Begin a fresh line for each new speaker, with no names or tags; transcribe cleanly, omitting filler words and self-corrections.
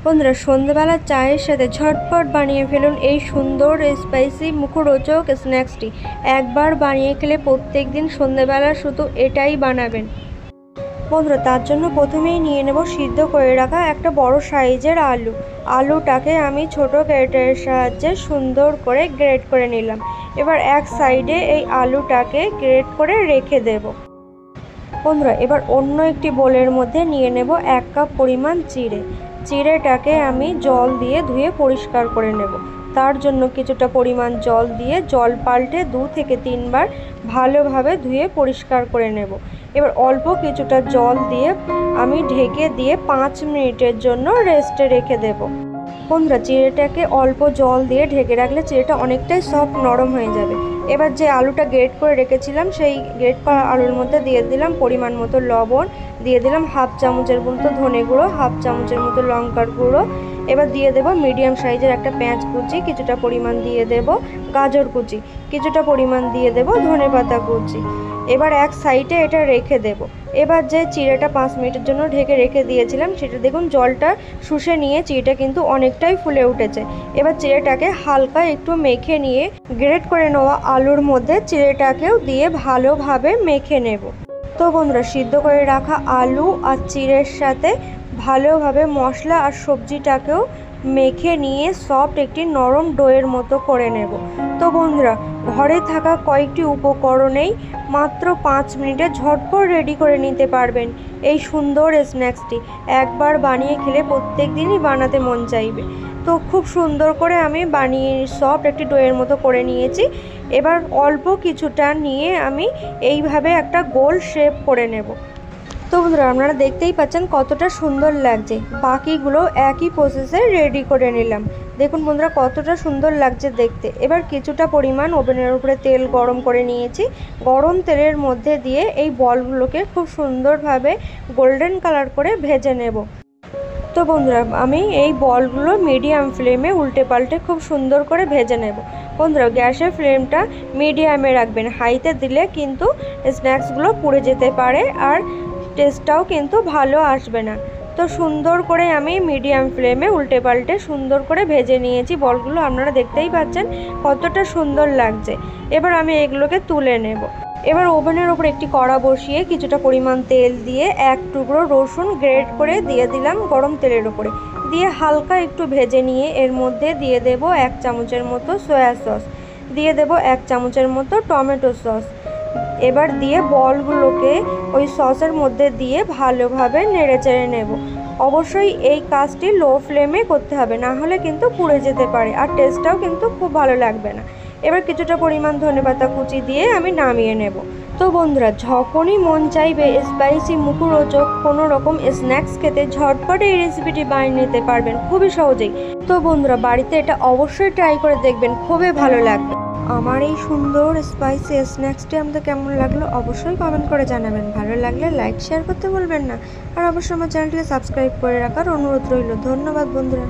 বন্ধুরা সন্ধ্যাবেলা চায়ের সাথে ঝটপট বানিয়ে ফেলুন এই সুন্দর স্পাইসি মুখরোচক স্ন্যাক্সটি। একবার বানিয়ে খেলে প্রত্যেক দিন সন্ধ্যাবেলা শুধু এটাই বানাবেন। বন্ধুরা তার জন্য প্রথমেই নিয়ে নেব সিদ্ধ করে রাখা একটা বড় সাইজের আলুটাকে আমি ছোট গ্রেটারের সাহায্যে সুন্দর করে গ্রেট করে নিলাম। এবার এক সাইডে এই আলুটাকে গ্রেট করে রেখে দেব। বন্ধুরা এবার অন্য একটি বোলের মধ্যে নিয়ে নেব 1 কাপ পরিমাণ চিড়েটাকে আমি জল দিয়ে ধুয়ে পরিষ্কার করে নেব। তার জন্য কিছুটা পরিমাণ জল দিয়ে জল পাল্টে 2 থেকে 3 বার ভালোভাবে ধুয়ে পরিষ্কার করে নেব। এবার অল্প কিছুটা জল দিয়ে আমি ঢেকে দিয়ে 5 মিনিটের জন্য রেস্টে রেখে দেব। বন্ধুরা চিড়েটাকে অল্প জল দিয়ে ঢেকে রাখলে চিড়েটা অনেকটাই সফট নরম হয়ে যাবে। এবার যে আলুটা গ্রেট করে রেখেছিলাম সেই গ্রেট করা আলুর মধ্যে দিয়ে দিলাম পরিমাণ মতো লবণ, দিয়ে দিলাম হাফ চামচের মতো ধনে গুঁড়ো, হাফ চামচের মতো লঙ্কার গুঁড়ো। এবার দিয়ে দেব মিডিয়াম সাইজের একটা পেঁয়াজ কুচি, কিছুটা পরিমাণ দিয়ে দেব গাজর কুচি, কিছুটা পরিমাণ দিয়ে দেব ধনেপাতা কুচি। এবার এক সাইডে এটা রেখে দেব। এবার যে চিড়েটা 5 মিনিটের জন্য ঢেকে রেখে দিয়েছিলাম সেটা দেখুন জলটা শুষে নিয়ে চিড়েটা কিন্তু অনেকটাই ফুলে উঠেছে। এবার চিড়েটাকে হালকা একটু মেখে নিয়ে গ্রেট করে নেওয়া আলুর মধ্যে চিড়েটাকেও দিয়ে ভালোভাবে মেখে নেব। তো বন্ধুরা সিদ্ধ করে রাখা আলু আর চিড়ের সাথে ভালোভাবে মশলা আর সবজিটাকেও মেখে নিয়ে সফট একটি নরম ডোয়ের মতো করে নেব। তো বন্ধুরা ঘরে থাকা কয়েকটি উপকরণেই মাত্র 5 মিনিটে ঝটপট রেডি করে নিতে পারবেন এই সুন্দর স্ন্যাক্সটি। একবার বানিয়ে খেলে প্রত্যেক দিনই বানাতে মন চাইবে। তো খুব সুন্দর করে আমি বানিয়ে সফট একটি ডোয়ের মতো করে নিয়েছি। এবার অল্প কিছুটা নিয়ে আমি এইভাবে একটা গোল শেপ করে নেব। তো বন্ধুরা আপনারা দেখতেই পাচ্ছেন কতটা সুন্দর লাগছে। বাকিগুলো একই প্রসেসে রেডি করে নিলাম। দেখুন বন্ধুরা কতটা সুন্দর লাগছে দেখতে। এবার কিছুটা পরিমাণ ওভেনের উপরে তেল গরম করে নিয়েছি। গরম তেলের মধ্যে দিয়ে এই বলগুলোকে খুব সুন্দরভাবে গোল্ডেন কালার করে ভেজে নেব। তো বন্ধুরা আমি এই বলগুলো মিডিয়াম ফ্লেমে উল্টে পাল্টে খুব সুন্দর করে ভেজে নেব। বন্ধুরা গ্যাসের ফ্লেমটা মিডিয়ামে রাখবেন, হাইতে দিলে কিন্তু স্ন্যাক্সগুলো পুড়ে যেতে পারে আর টেস্টটাও কিন্তু ভালো আসবে না। তো সুন্দর করে আমি মিডিয়াম ফ্লেমে উল্টে পাল্টে সুন্দর করে ভেজে নিয়েছি বলগুলো। আপনারা দেখতেই পাচ্ছেন কতটা সুন্দর লাগছে। এবার আমি এগুলোকে তুলে নেব। এবার ওভেনের ওপর একটি কড়া বসিয়ে কিছুটা পরিমাণ তেল দিয়ে 1 টুকরো রসুন গ্রেট করে দিয়ে দিলাম গরম তেলের ওপরে, দিয়ে হালকা একটু ভেজে নিয়ে এর মধ্যে দিয়ে দেব 1 চামচের মতো সয়া সস, দিয়ে দেব 1 চামচের মতো টমেটো সস। এবার দিয়ে বলগুলোকে ওই সসের মধ্যে দিয়ে ভালোভাবে নেড়েচেড়ে নেব। অবশ্যই এই কাজটি লো ফ্লেমে করতে হবে, না হলে কিন্তু পুড়ে যেতে পারে আর টেস্টটাও কিন্তু খুব ভালো লাগবে না। এবার কিছুটা পরিমাণ ধনেপাতা কুচি দিয়ে আমি নামিয়ে নেব। তো বন্ধুরা যখনই মন চাইবে স্পাইসি মুখরোচক কোনো রকম স্ন্যাক্স খেতে ঝটপট এই রেসিপিটি বানিয়ে নিতে পারবেন খুবই সহজেই। তো বন্ধুরা বাড়িতে এটা অবশ্যই ট্রাই করে দেখবেন, খুবই ভালো লাগবে। আমার এই সুন্দর স্পাইসি স্ন্যাক্সটি আমাদের কেমন লাগলো অবশ্যই কমেন্ট করে জানাবেন। ভালো লাগলে লাইক শেয়ার করতে ভুলবেন না, আর অবশ্যই আমার চ্যানেলটিকে সাবস্ক্রাইব করে রাখার অনুরোধ রইল। ধন্যবাদ বন্ধুরা।